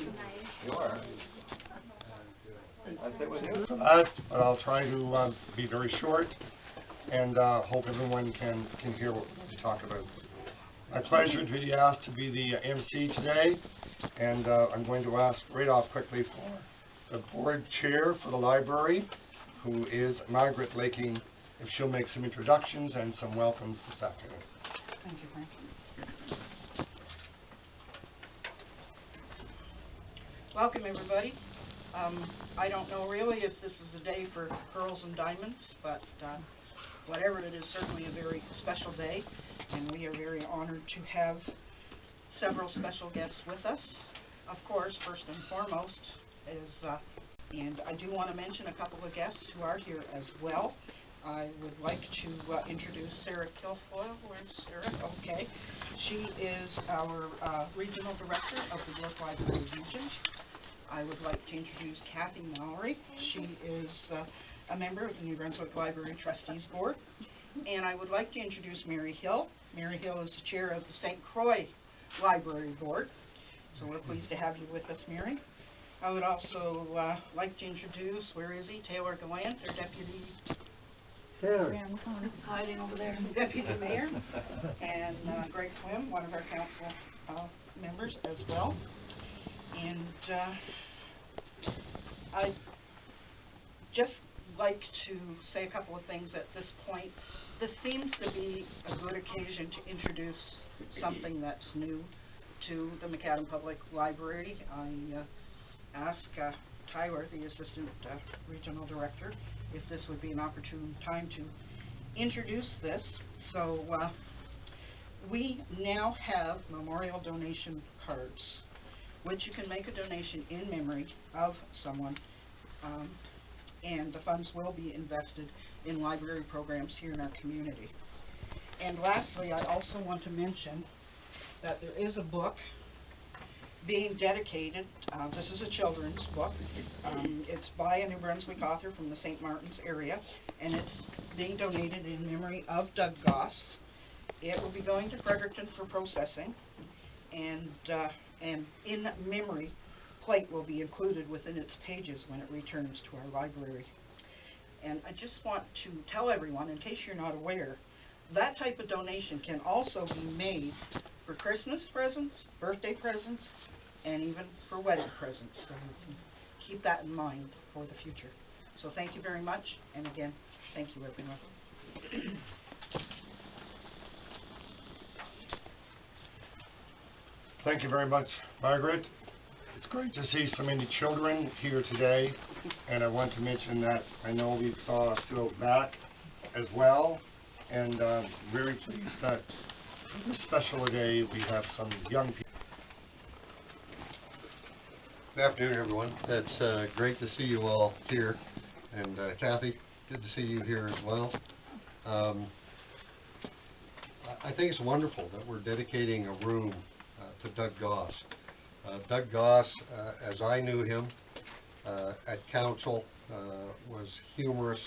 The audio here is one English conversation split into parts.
You are. I sit with you. For that, but I'll try to be very short and hope everyone can hear what we talk about. My pleasure to be asked to be the MC today, and I'm going to ask right off quickly for the board chair for the library, who is Margaret Laking, if she'll make some introductions and some welcomes this afternoon. Thank you, Frank. Welcome, everybody. I don't know really if this is a day for pearls and diamonds, but whatever it is, certainly a very special day, and we are very honored to have several special guests with us. Of course, first and foremost is, and I do want to mention a couple of guests who are here as well. I would like to introduce Sarah Kilfoyle. Where's Sarah? Okay. She is our Regional Director of the York Library Region. I would like to introduce Kathy Mallory. She is a member of the New Brunswick Library Trustees Board. And I would like to introduce Mary Hill. Mary Hill is the chair of the St. Croix Library Board. So we're pleased to have you with us, Mary. I would also like to introduce, where is he? Taylor Gallant, our Deputy hiding over there. Deputy Mayor, and Greg Swim, one of our council members as well. And I'd just like to say a couple of things at this point. This seems to be a good occasion to introduce something that's new to the McAdam Public Library. I asked Tyler, the Assistant Regional Director, if this would be an opportune time to introduce this. So we now have memorial donation cards, which you can make a donation in memory of someone, and the funds will be invested in library programs here in our community. And lastly, I also want to mention that there is a book being dedicated. This is a children's book. It's by a New Brunswick author from the St. Martin's area, and it's being donated in memory of Doug Goss. It will be going to Fredericton for processing, and in memory plate will be included within its pages when it returns to our library. And I just want to tell everyone, in case you're not aware, that type of donation can also be made for Christmas presents, birthday presents, and even for wedding presents. So you can keep that in mind for the future. So thank you very much, and again, thank you everyone. Thank you very much, Margaret. It's great to see so many children here today, and I want to mention that I know we saw Sue back as well, and very pleased that for this special day we have some young people. Good afternoon, everyone. It's great to see you all here, and Kathy, good to see you here as well. I think it's wonderful that we're dedicating a room to Doug Goss. Doug Goss, as I knew him at council, was humorous,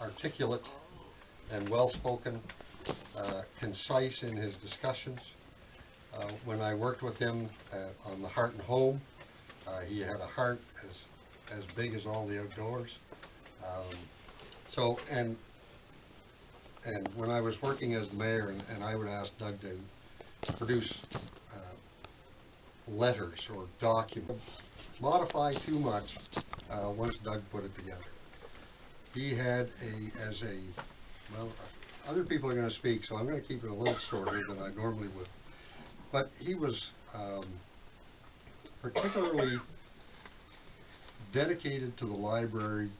articulate, and well-spoken, concise in his discussions. When I worked with him on the Heart and Home, he had a heart as big as all the outdoors. And when I was working as the mayor, and I would ask Doug to produce letters or documents, modify too much once Doug put it together. He had well, other people are going to speak, so I'm going to keep it a little shorter than I normally would. But he was particularly dedicated to the library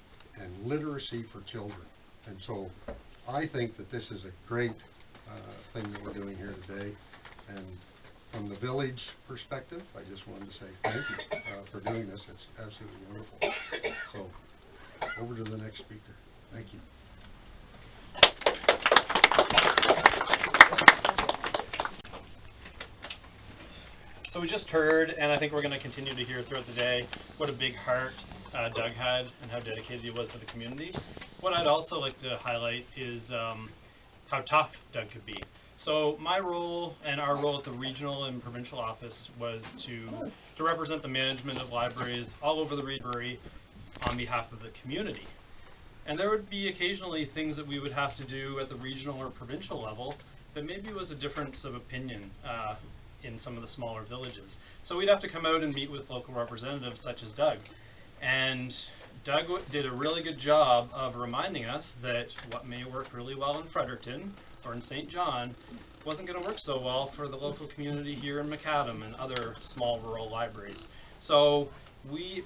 and literacy for children. And so I think that this is a great thing that we're doing here today. And from the village perspective, I just wanted to say thank you for doing this. It's absolutely wonderful. So over to the next speaker. Thank you. So we just heard, and I think we're going to continue to hear throughout the day, what a big heart Doug had and how dedicated he was to the community. What I'd also like to highlight is how tough Doug could be. So my role and our role at the regional and provincial office was to represent the management of libraries all over the region on behalf of the community. And there would be occasionally things that we would have to do at the regional or provincial level that maybe was a difference of opinion in some of the smaller villages. So we'd have to come out and meet with local representatives such as Doug. And Doug did a really good job of reminding us that what may work really well in Fredericton or in St. John wasn't going to work so well for the local community here in McAdam and other small rural libraries. So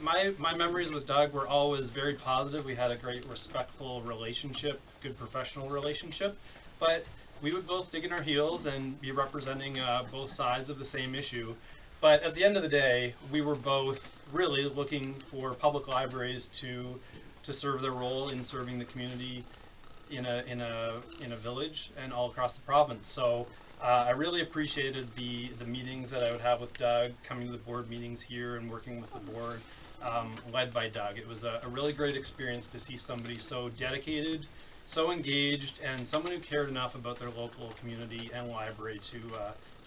my memories with Doug were always very positive. We had a great respectful relationship, good professional relationship, but we would both dig in our heels and be representing both sides of the same issue. But at the end of the day, we were both really looking for public libraries to serve their role in serving the community in a village and all across the province. So I really appreciated the meetings that I would have with Doug, coming to the board meetings here and working with the board, led by Doug. It was a really great experience to see somebody so dedicated, so engaged, and someone who cared enough about their local community and library to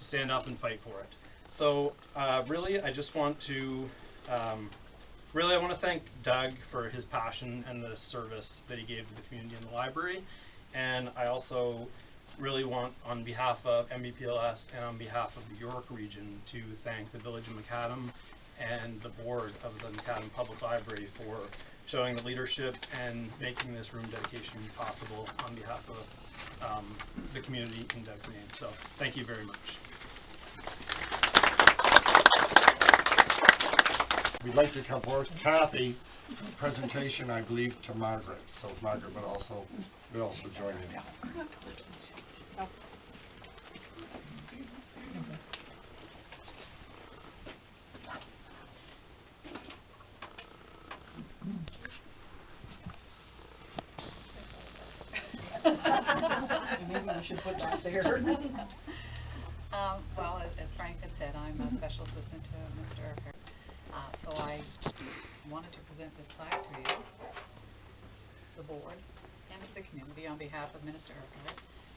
stand up and fight for it. So really, I just want to I want to thank Doug for his passion and the service that he gave to the community and the library. And I also really want, on behalf of MBPLS and on behalf of the York region, to thank the Village of McAdam and the board of the McAdam Public Library for showing the leadership and making this room dedication possible on behalf of the community in Doug's name. So thank you very much. We'd like to come forward. Kathy, presentation, I believe, to Margaret. So Margaret would also join in. Maybe we should put that there. Well, as Frank had said, I'm a special assistant to Mr. Erker. So I wanted to present this plaque to you, to the board, and to the community on behalf of Minister Erker.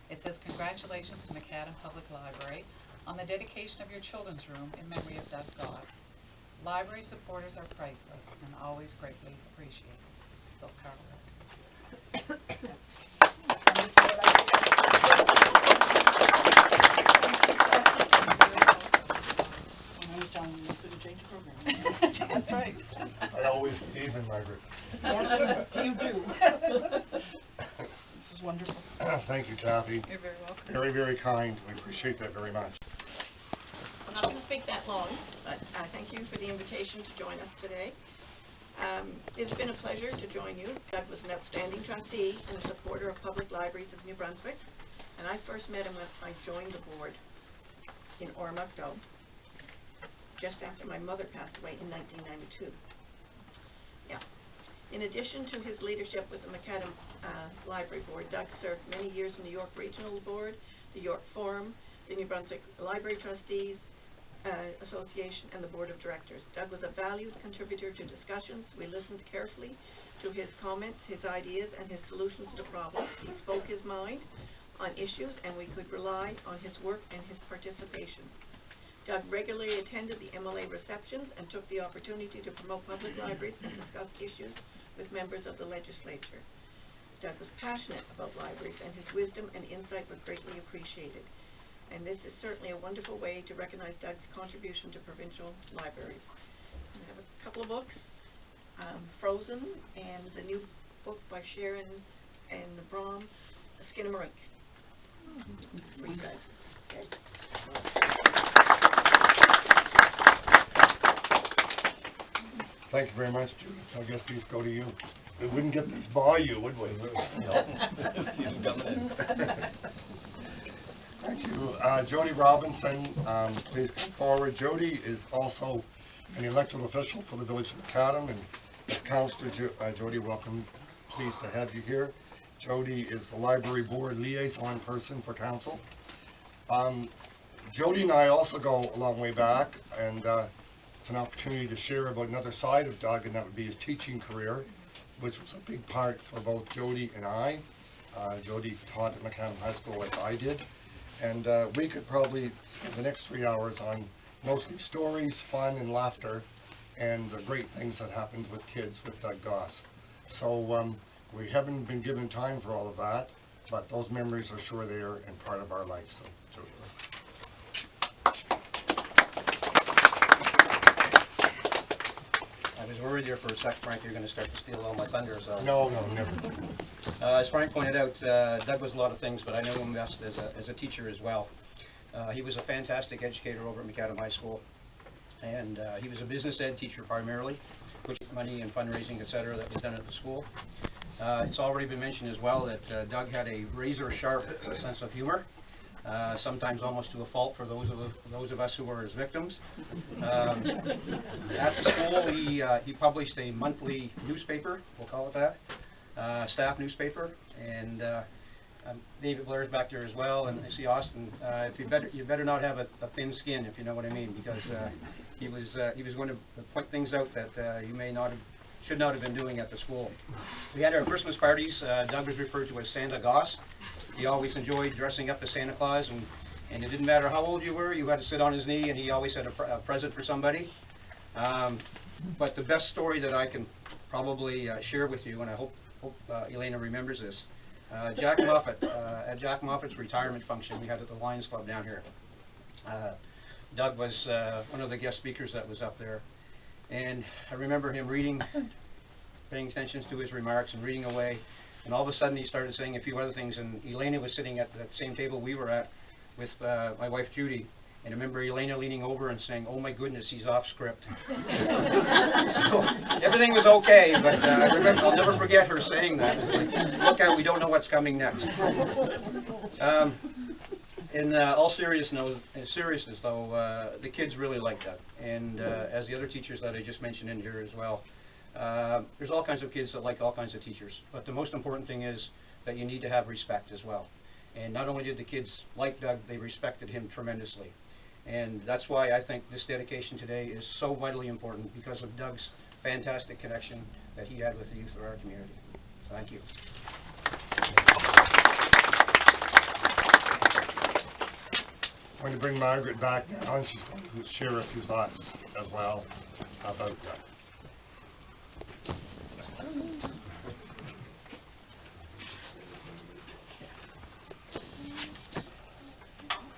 It says, "Congratulations to McAdam Public Library on the dedication of your children's room in memory of Doug Goss. Library supporters are priceless and always greatly appreciated." So, Carl Erker. That's right. I always believe in Margaret. Yes, you do. This is wonderful. Thank you, Kathy. You're very welcome. Very, very kind. We appreciate that very much. I'm not going to speak that long, but thank you for the invitation to join us today. It's been a pleasure to join you. Doug was an outstanding trustee and a supporter of public libraries of New Brunswick, and I first met him when I joined the board in Ormocto, just after my mother passed away in 1992. Yeah. In addition to his leadership with the McAdam Library Board, Doug served many years in the York Regional Board, the York Forum, the New Brunswick Library Trustees Association, and the Board of Directors. Doug was a valued contributor to discussions. We listened carefully to his comments, his ideas, and his solutions to problems. He spoke his mind on issues, and we could rely on his work and his participation. Doug regularly attended the MLA receptions and took the opportunity to promote public libraries and discuss issues with members of the legislature. Doug was passionate about libraries, and his wisdom and insight were greatly appreciated. And this is certainly a wonderful way to recognize Doug's contribution to provincial libraries. We have a couple of books, Frozen, and the new book by Sharon and Brom, Skinnamarink. For you guys. Okay. Thank you very much, Judith. I guess these go to you. We wouldn't get these by you, would we? See them coming in. Thank you. Jody Robinson, please come forward. Jody is also an elected official for the Village of McAdam, and as Councillor Jody, welcome. Pleased to have you here. Jody is the Library Board liaison person for Council. Jody and I also go a long way back, and it's an opportunity to share about another side of Doug, and that would be his teaching career, which was a big part for both Jody and I. Jody taught at McAdam High School like I did, And we could probably spend the next 3 hours on mostly stories, fun, and laughter, and the great things that happened with kids with Doug Goss. So we haven't been given time for all of that, but those memories are sure there and part of our life. So I was worried there for a sec, Frank, you're going to start to steal all my thunder. So. No, never. As Frank pointed out, Doug was a lot of things, but I know him best as a teacher as well. He was a fantastic educator over at McAdam High School, and he was a business ed teacher primarily, which money and fundraising, etc., that was done at the school. It's already been mentioned as well that Doug had a razor-sharp sense of humor, sometimes almost to a fault for those of us who were his victims. At the school, he published a monthly newspaper, we'll call it that, staff newspaper, and David Blair's back there as well, and I see Austin. You better not have a thin skin, if you know what I mean, because he was going to point things out that you should not have been doing at the school. We had our Christmas parties. Doug was referred to as Santa Goss. He always enjoyed dressing up as Santa Claus, and it didn't matter how old you were, you had to sit on his knee, and he always had a present for somebody. But the best story that I can probably share with you, and I hope Elena remembers this, Jack Moffat, at Jack Moffat's retirement function we had at the Lions Club down here. Doug was one of the guest speakers that was up there, and I remember him paying attention to his remarks and reading away, and all of a sudden he started saying a few other things, and Elena was sitting at that same table we were at with my wife Judy, and I remember Elena leaning over and saying, "Oh my goodness, he's off script." So everything was okay, but I remember, I'll never forget her saying that. It's like, look out, we don't know what's coming next. In all seriousness, though, the kids really liked that, and as the other teachers that I just mentioned in here as well, there's all kinds of kids that like all kinds of teachers, but the most important thing is that you need to have respect as well. And not only did the kids like Doug, they respected him tremendously. And that's why I think this dedication today is so vitally important, because of Doug's fantastic connection that he had with the youth of our community. Thank you. I'm going to bring Margaret back now, and she's going to share a few thoughts as well about Doug.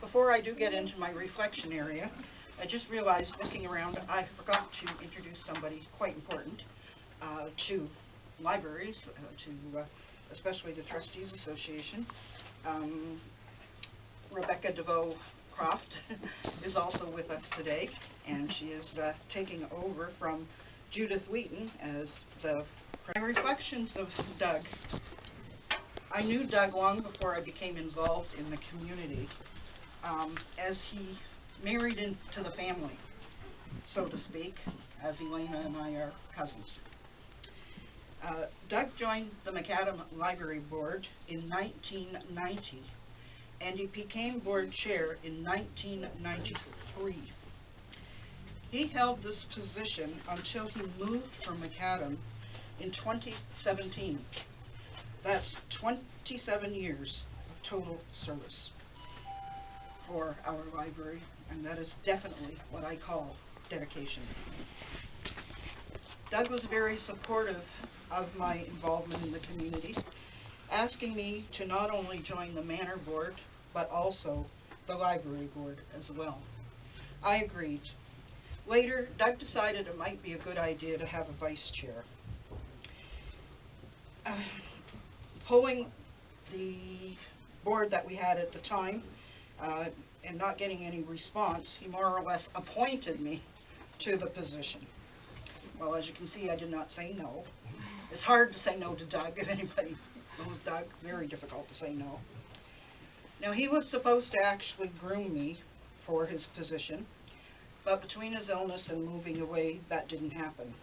Before I do get into my reflection area, I just realized, looking around, I forgot to introduce somebody quite important to libraries, especially the Trustees Association. Rebecca DeVoe-Croft is also with us today, and she is taking over from Judith Wheaton as the reflections of Doug. I knew Doug long before I became involved in the community, as he married into the family, so to speak, as Elena and I are cousins. Doug joined the McAdam Library Board in 1990, and he became board chair in 1993. He held this position until he moved from McAdam in 2017. That's 27 years of total service for our library, and that is definitely what I call dedication. Doug was very supportive of my involvement in the community, asking me to not only join the Manor Board, but also the Library Board as well. I agreed. Later, Doug decided it might be a good idea to have a vice chair. Pulling the board that we had at the time, and not getting any response, he more or less appointed me to the position. Well, as you can see, I did not say no. It's hard to say no to Doug. If anybody knows Doug, very difficult to say no. Now, he was supposed to actually groom me for his position, but between his illness and moving away, that didn't happen.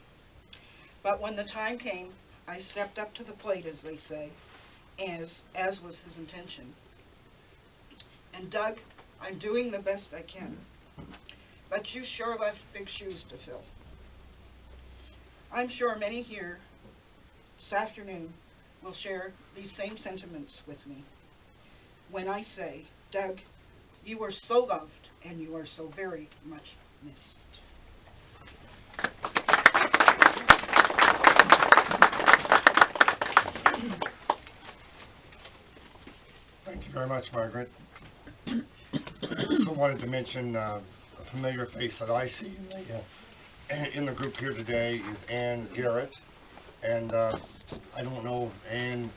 But when the time came, I stepped up to the plate, as they say, as was his intention. And Doug, I'm doing the best I can, but you sure left big shoes to fill. I'm sure many here this afternoon will share these same sentiments with me when I say, Doug, You are so loved, and you are so very much missed. Thank you very much, Margaret. Also wanted to mention a familiar face that I see in the group here today is Ann Garrett. And I don't know if Ann,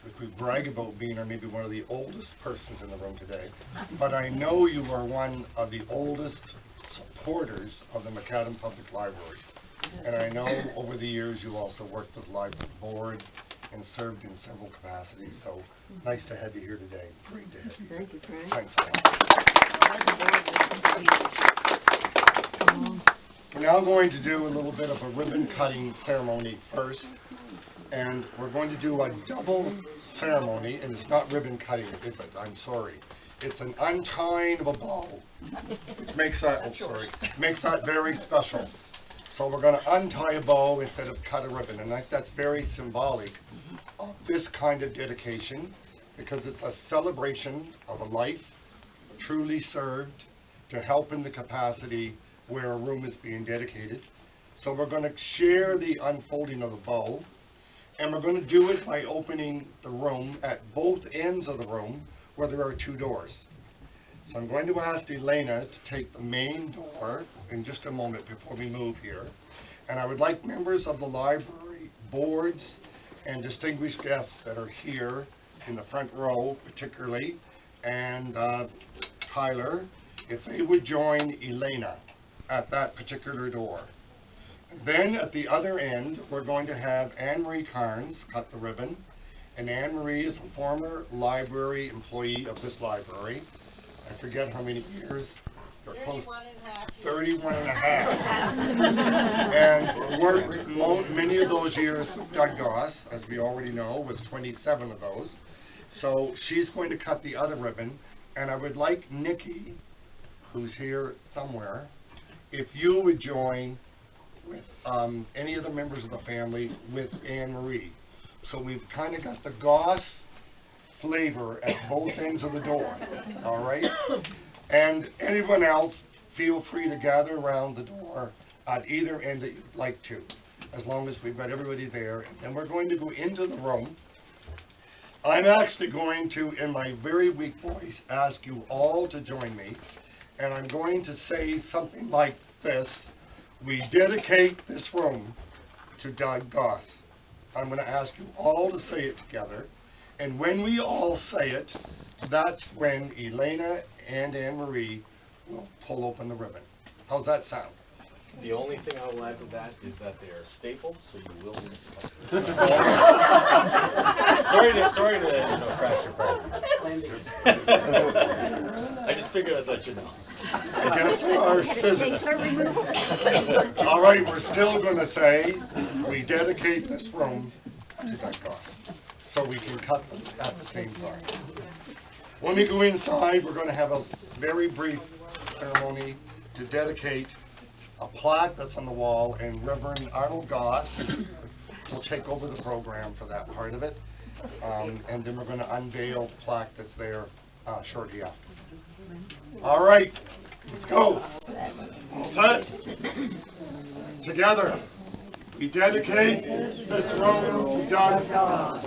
if we brag about being maybe one of the oldest persons in the room today, but I know you are one of the oldest supporters of the McAdam Public Library. And I know over the years you also worked with the library board and served in several capacities. So nice to have you here today. Great to have you. Thank you, Frank. Thanks a lot. We're now going to do a little bit of a ribbon cutting ceremony first. And we're going to do a double ceremony, and it's not ribbon cutting, is it? I'm sorry. It's an untying of a bow, which makes that, makes that very special. So we're going to untie a bow instead of cut a ribbon, and that's very symbolic of this kind of dedication, because it's a celebration of a life truly served to help in the capacity where a room is being dedicated. So we're going to share the unfolding of the bow, and we're going to do it by opening the room at both ends of the room where there are two doors. So I'm going to ask Elena to take the main door in just a moment before we move here. And I would like members of the library boards and distinguished guests that are here in the front row particularly, and Tyler, if they would join Elena at that particular door. Then at the other end, we're going to have Anne-Marie Carnes cut the ribbon. And Anne-Marie is a former library employee of this library. I forget how many years. 31 and a half. 31 and a half. And worked many of those years with Doug Goss, as we already know, was 27 of those. So she's going to cut the other ribbon. And I would like Nikki, who's here somewhere, if you would join with any of the members of the family with Anne-Marie. So we've kind of got the Goss flavor at both ends of the door, all right? And anyone else, feel free to gather around the door at either end that you'd like to, as long as we've got everybody there. And then we're going to go into the room. I'm actually going to, in my very weak voice, ask you all to join me. And I'm going to say something like this: we dedicate this room to Doug Goss. I'm going to ask you all to say it together. And when we all say it, that's when Elena and Anne-Marie will pull open the ribbon. How's that sound? The only thing I will add to that is that they are stapled, so you will need to sorry to crash your party. I just figured I'd let you know. I guess our scissors. All right, we're still going to say we dedicate this room to Doug Goss, so we can cut them at the same time. When we go inside, we're going to have a very brief ceremony to dedicate a plaque that's on the wall, and Reverend Arnold Goss will take over the program for that part of it. And then we're going to unveil the plaque that's there shortly after. All right, let's go. All set? Together, we dedicate this room to Doug Goss.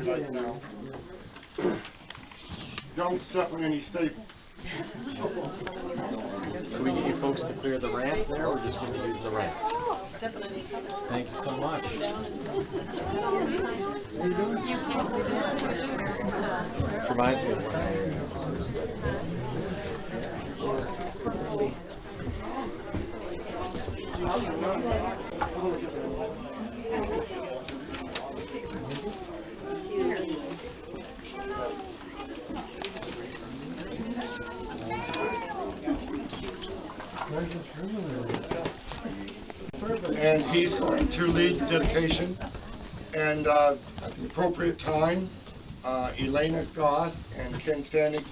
Right now. Don't step on any staples. Can we get you folks to clear the ramp there, or just going to use the ramp? Thank you so much. Remind me of And he's going to lead the dedication. And at the appropriate time, Elena Goss and Ken Stanix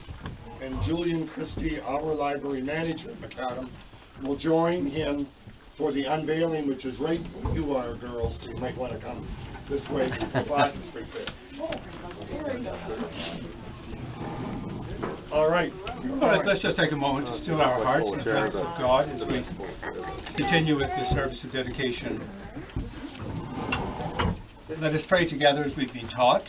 and Julian Christie, our library manager at McAdam, will join him for the unveiling, which is right where you are, girls, so you might want to come this way, because the plaque is right there. All right. All right, let's just take a moment to still our hearts in the presence of God as we continue with the service of dedication. Let us pray together as we've been taught.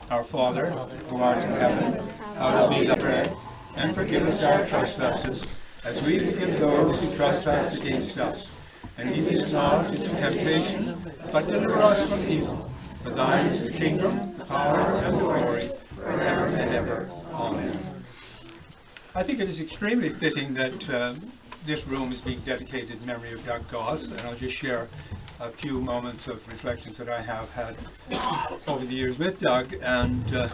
Our Father, who art in heaven, hallowed be thy name, and forgive us our trespasses, as we forgive those who trespass against us. And lead us not into temptation, but deliver us from evil. For thine is the kingdom, the power, and the glory, forever and ever. Amen. I think it is extremely fitting that this room is being dedicated in memory of Doug Goss, and I'll just share a few moments of reflections that I have had over the years with Doug. And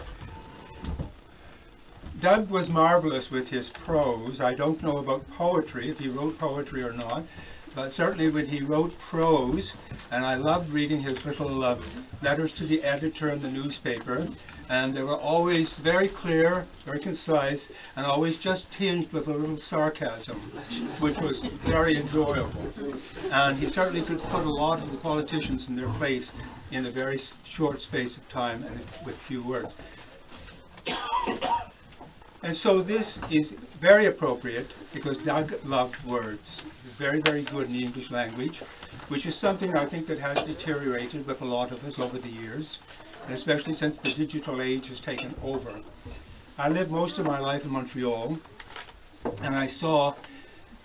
Doug was marvelous with his prose. I don't know about poetry, if he wrote poetry or not, but certainly when he wrote prose, and I loved reading his little letters to the editor in the newspaper, and they were always very clear, very concise, and always just tinged with a little sarcasm, which was very enjoyable. And he certainly could put a lot of the politicians in their place in a very short space of time and with few words. And so this is very appropriate because Doug loved words. He was very, very good in the English language, which is something I think that has deteriorated with a lot of us over the years, and especially since the digital age has taken over. I lived most of my life in Montreal, and I saw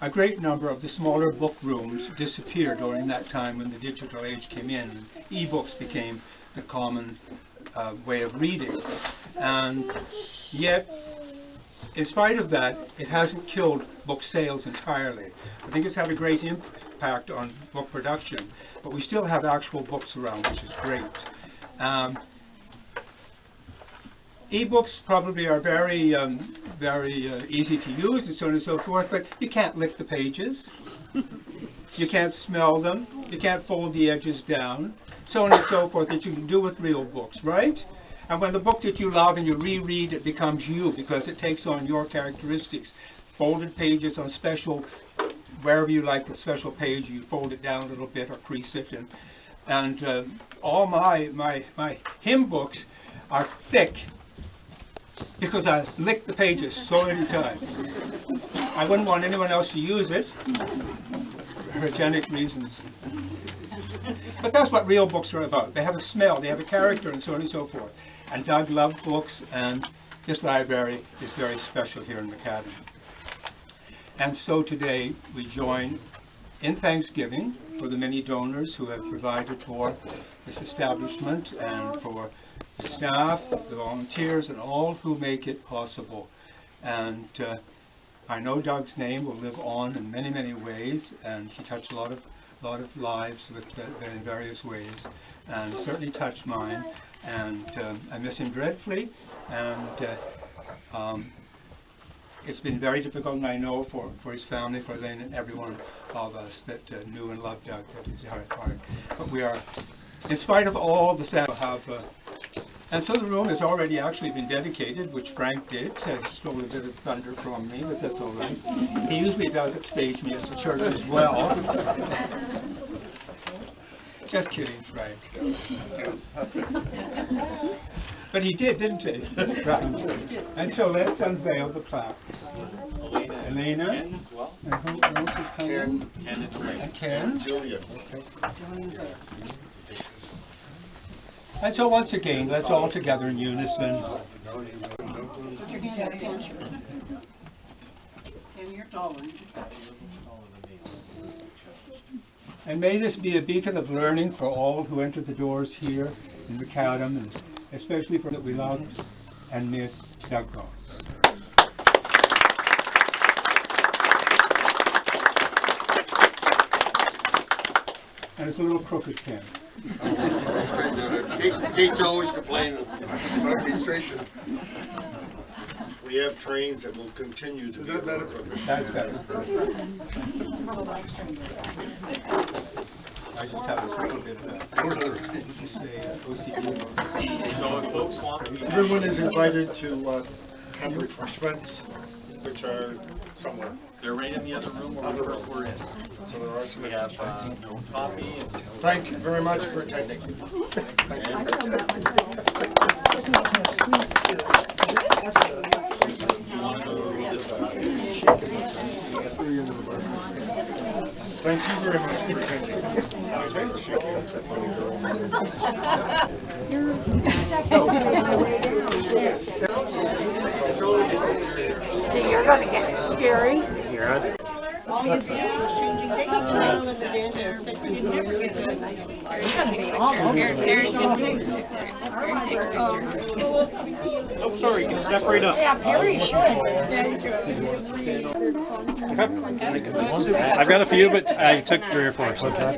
a great number of the smaller book rooms disappear during that time when the digital age came in. E-books became the common way of reading. And yet, in spite of that, it hasn't killed book sales entirely. I think it's had a great impact on book production, but we still have actual books around, which is great. E-books probably are very easy to use and so on and so forth, but you can't lick the pages, you can't smell them, you can't fold the edges down, so on and so forth, that you can do with real books, right? And when the book that you love and you reread, it becomes you because it takes on your characteristics. Folded pages on special, wherever you like the special page, you fold it down a little bit or crease it. And all my hymn books are thick because I lick the pages so many times. I wouldn't want anyone else to use it for hygienic reasons. But that's what real books are about. They have a smell, they have a character, and so on and so forth. And Doug loved books, and this library is very special here in McAdam. And so today we join in thanksgiving for the many donors who have provided for this establishment and for the staff, the volunteers, and all who make it possible. And I know Doug's name will live on in many, many ways, and he touched a lot of lives in various ways, and certainly touched mine. And I miss him dreadfully, and it's been very difficult, and I know for his family, for Elaine and every one of us that knew and loved Doug, that is hard. But we are, in spite of all the sad, and so the room has already actually been dedicated, which Frank did. He stole a bit of thunder from me, but that's all right. He usually does upstage me at the church as well. Just kidding, Frank. But he did, didn't he? Right. And so let's unveil the plaque. Elena. Ken as well. And who else is coming? Ken and Elaine. And Ken. Julian. Okay. And so once again, let's all together in unison. Put your hand up, Ken. Ken, you're taller. And may this be a beacon of learning for all who enter the doors here in McAdam, and especially for that we love and miss Doug Goss. And it's a little crooked pen. Kate's always complaining about me straightened. We have trains that will continue to be a little crooked. That's better. I just have a little bit of OCD. So if folks want to be... Everyone is invited to have refreshments, which are somewhere. They're right in the other room where we first were in. So there are some. We have coffee and... Thank you very much for attending. Thank you. Thank you very much for attending. I was waiting for shaking hands at funny girl. So you're going to get scary. Oh, sorry, you can step right up. Yeah, Perry should. I've got a few, but I took 3 or 4. What's that?